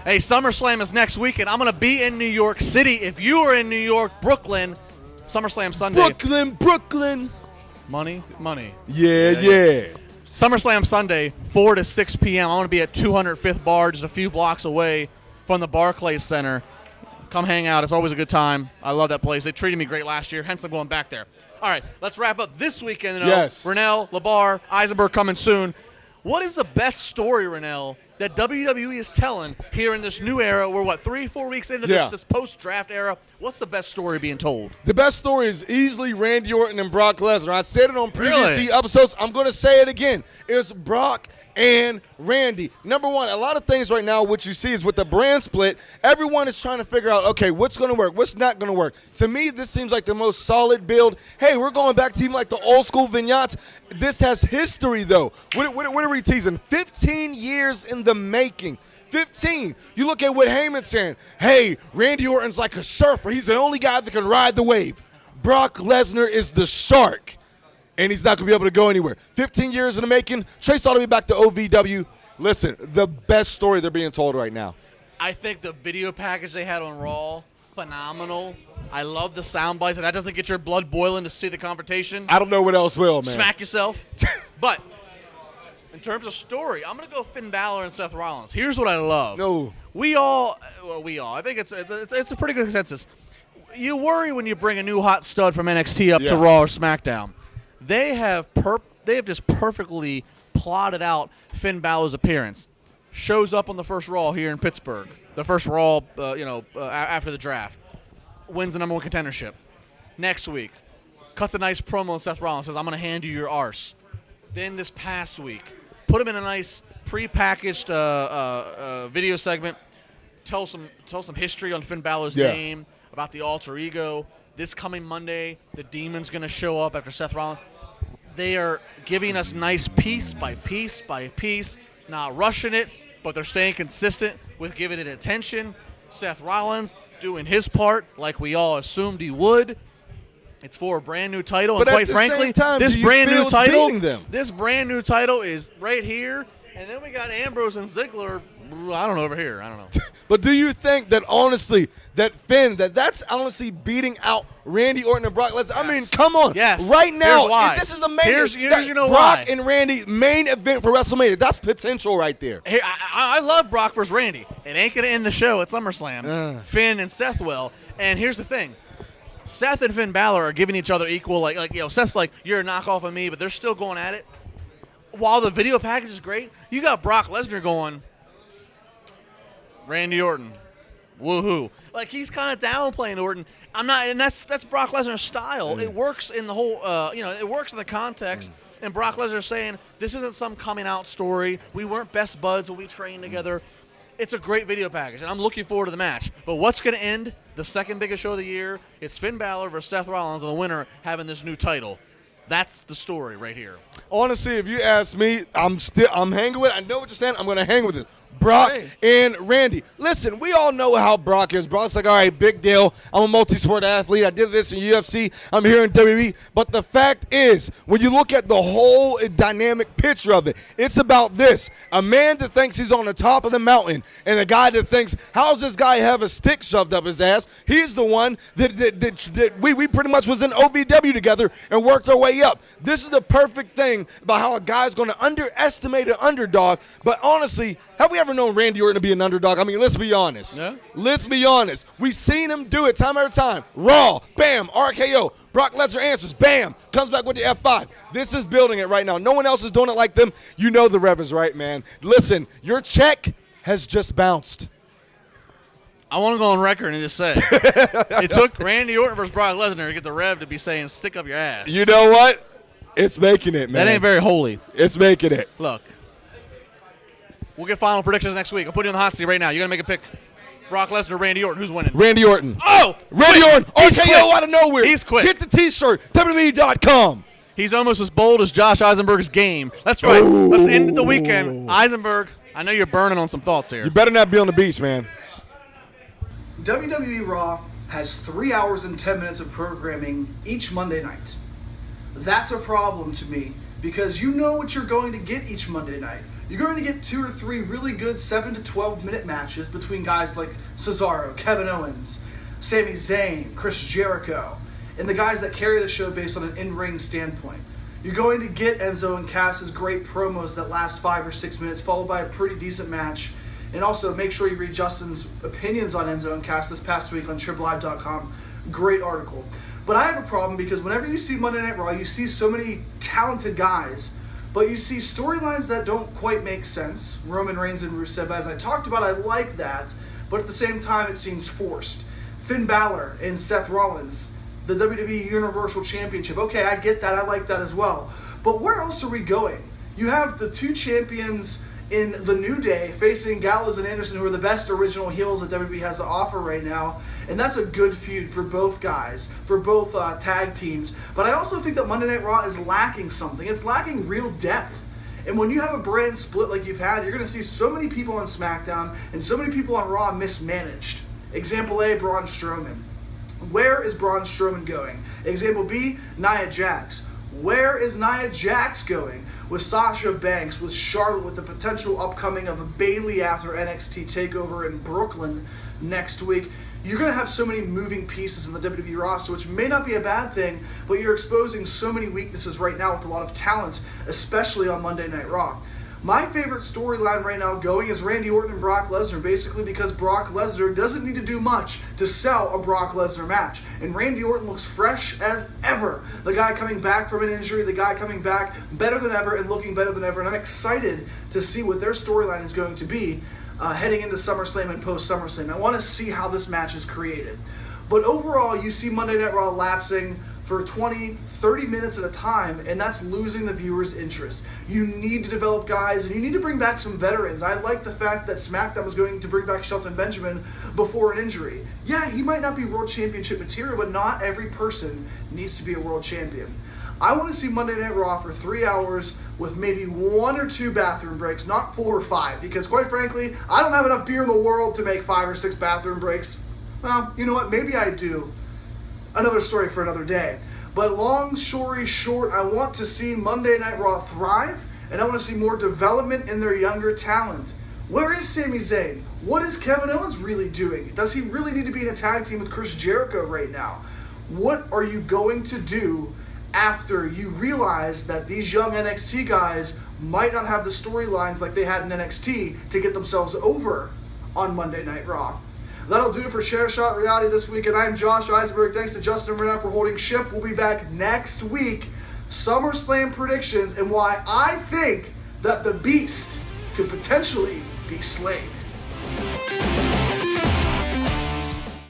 Hey, SummerSlam is next weekend. I'm going to be in New York City. If you are in New York, Brooklyn, SummerSlam Sunday. Brooklyn. Money. Yeah. SummerSlam Sunday, 4 to 6 p.m. I'm going to be at 205th Bar, just a few blocks away from the Barclays Center. Come hang out. It's always a good time. I love that place. They treated me great last year, hence I'm going back there. All right, let's wrap up this weekend. Yes. Renell, LeBar, Eisenberg coming soon. What is the best story, Renell, that WWE is telling here in this new era? We're, 3-4 weeks into this post-draft era. What's the best story being told? The best story is easily Randy Orton and Brock Lesnar. I said it on previous episodes. I'm going to say it again. It's Brock and Randy. Number one, a lot of things right now, what you see is with the brand split, everyone is trying to figure out, okay, what's going to work, what's not going to work. To me, this seems like the most solid build. Hey, we're going back to even like the old school vignettes. This has history, though. What are we teasing? 15 years in the making. 15. You look at what Heyman's saying. Hey, Randy Orton's like a surfer. He's the only guy that can ride the wave. Brock Lesnar is the shark. And he's not going to be able to go anywhere. 15 years in the making. Trace all the way back to OVW. Listen, the best story they're being told right now. I think the video package they had on Raw, phenomenal. I love the sound bites. If that doesn't get your blood boiling to see the confrontation, I don't know what else will, man. Smack yourself. But in terms of story, I'm going to go Finn Balor and Seth Rollins. Here's what I love. No. I think it's a pretty good consensus. You worry when you bring a new hot stud from NXT up to Raw or SmackDown. They have just perfectly plotted out Finn Balor's appearance. Shows up on the first Raw here in Pittsburgh. The first Raw, after the draft. Wins the number one contendership. Next week, cuts a nice promo on Seth Rollins. Says, I'm going to hand you your arse. Then this past week, put him in a nice pre-packaged video segment. Tell some history on Finn Balor's name, about the alter ego. This coming Monday, the Demon's going to show up after Seth Rollins. They are giving us nice piece by piece by piece, not rushing it, but they're staying consistent with giving it attention. Seth Rollins doing his part like we all assumed he would. It's for a brand new title, but and quite frankly, this brand new title is right here. And then we got Ambrose and Ziggler. I don't know, over here. I don't know. But do you think that honestly, that Finn, that's honestly beating out Randy Orton and Brock Lesnar? Yes. I mean, come on. Yes. Right now, this is amazing. Here's you know Brock why. and Randy main event for WrestleMania. That's potential right there. Hey, I love Brock versus Randy. It ain't going to end the show at SummerSlam. Finn and Seth will. And here's the thing. Seth and Finn Balor are giving each other equal, Seth's like, you're a knockoff of me, but they're still going at it. While the video package is great, you got Brock Lesnar going, Randy Orton, woohoo! Like he's kind of downplaying Orton. I'm not, and that's Brock Lesnar's style. It works in the whole, it works in the context. And Brock Lesnar saying this isn't some coming out story. We weren't best buds when we trained together. It's a great video package, and I'm looking forward to the match. But what's going to end the second biggest show of the year? It's Finn Balor versus Seth Rollins, and the winner having this new title. That's the story right here. Honestly, if you ask me, I'm hanging with it. I know what you're saying. I'm going to hang with it. Brock and Randy. Listen, we all know how Brock is. Brock's like, all right, big deal. I'm a multi-sport athlete. I did this in UFC. I'm here in WWE. But the fact is, when you look at the whole dynamic picture of it, it's about this. A man that thinks he's on the top of the mountain and a guy that thinks, how's this guy have a stick shoved up his ass? He's the one that we pretty much was in OVW together and worked our way up. This is the perfect thing about how a guy's going to underestimate an underdog. But honestly, have we ever known Randy Orton to be an underdog? I mean, let's be honest. Yeah. Let's be honest. We've seen him do it time after time. Raw, bam, RKO. Brock Lesnar answers, bam, comes back with the F5. This is building it right now. No one else is doing it like them. You know the rev is right, man. Listen, your check has just bounced. I want to go on record and just say it took Randy Orton versus Brock Lesnar to get the rev to be saying stick up your ass. You know what? It's making it, man. That ain't very holy. It's making it. Look. We'll get final predictions next week. I'll put you in the hot seat right now. You're going to make a pick. Brock Lesnar, Randy Orton. Who's winning? Randy Orton. Oh! Randy Orton. RKO out of nowhere. He's quick. Get the T-shirt. WWE.com. He's almost as bold as Josh Eisenberg's game. That's right. Ooh. Let's end the weekend. Eisenberg, I know you're burning on some thoughts here. You better not be on the beach, man. WWE Raw has 3 hours and 10 minutes of programming each Monday night. That's a problem to me because you know what you're going to get each Monday night. You're going to get 2 or 3 really good 7 to 12 minute matches between guys like Cesaro, Kevin Owens, Sami Zayn, Chris Jericho, and the guys that carry the show based on an in-ring standpoint. You're going to get Enzo and Cass's great promos that last 5 or 6 minutes, followed by a pretty decent match. And also, make sure you read Justin's opinions on Enzo and Cass this past week on TripLive.com. Great article. But I have a problem because whenever you see Monday Night Raw, you see so many talented guys, but you see storylines that don't quite make sense. Roman Reigns and Rusev, as I talked about, I like that, but at the same time, it seems forced. Finn Balor and Seth Rollins, the WWE Universal Championship. Okay, I get that. I like that as well. But where else are we going? You have the 2 champions in the New Day facing Gallows and Anderson, who are the best original heels that WWE has to offer right now. And that's a good feud for both guys, for both tag teams. But I also think that Monday Night Raw is lacking something. It's lacking real depth. And when you have a brand split like you've had, you're going to see so many people on SmackDown and so many people on Raw mismanaged. Example A, Braun Strowman. Where is Braun Strowman going? Example B, Nia Jax. Where is Nia Jax going? With Sasha Banks, with Charlotte, with the potential upcoming of a Bayley after NXT TakeOver in Brooklyn next week. You're going to have so many moving pieces in the WWE roster, which may not be a bad thing, but you're exposing so many weaknesses right now with a lot of talent, especially on Monday Night Raw. My favorite storyline right now going is Randy Orton and Brock Lesnar, basically because Brock Lesnar doesn't need to do much to sell a Brock Lesnar match. And Randy Orton looks fresh as ever. The guy coming back from an injury, the guy coming back better than ever and looking better than ever. And I'm excited to see what their storyline is going to be heading into SummerSlam and post-SummerSlam. I want to see how this match is created. But overall, you see Monday Night Raw lapsing for 20, 30 minutes at a time, and that's losing the viewer's interest. You need to develop guys, and you need to bring back some veterans. I like the fact that SmackDown was going to bring back Shelton Benjamin before an injury. Yeah, he might not be world championship material, but not every person needs to be a world champion. I want to see Monday Night Raw for 3 hours with maybe 1 or 2 bathroom breaks, not 4 or 5, because quite frankly, I don't have enough beer in the world to make 5 or 6 bathroom breaks. Well, you know what? Maybe I do. Another story for another day. But long story short, I want to see Monday Night Raw thrive, and I want to see more development in their younger talent. Where is Sami Zayn? What is Kevin Owens really doing? Does he really need to be in a tag team with Chris Jericho right now? What are you going to do after you realize that these young NXT guys might not have the storylines like they had in NXT to get themselves over on Monday Night Raw? That'll do it for Share Shot Reality this week, and I'm Josh Eisenberg. Thanks to Justin Renner for holding ship. We'll be back next week. SummerSlam predictions and why I think that the Beast could potentially be slain.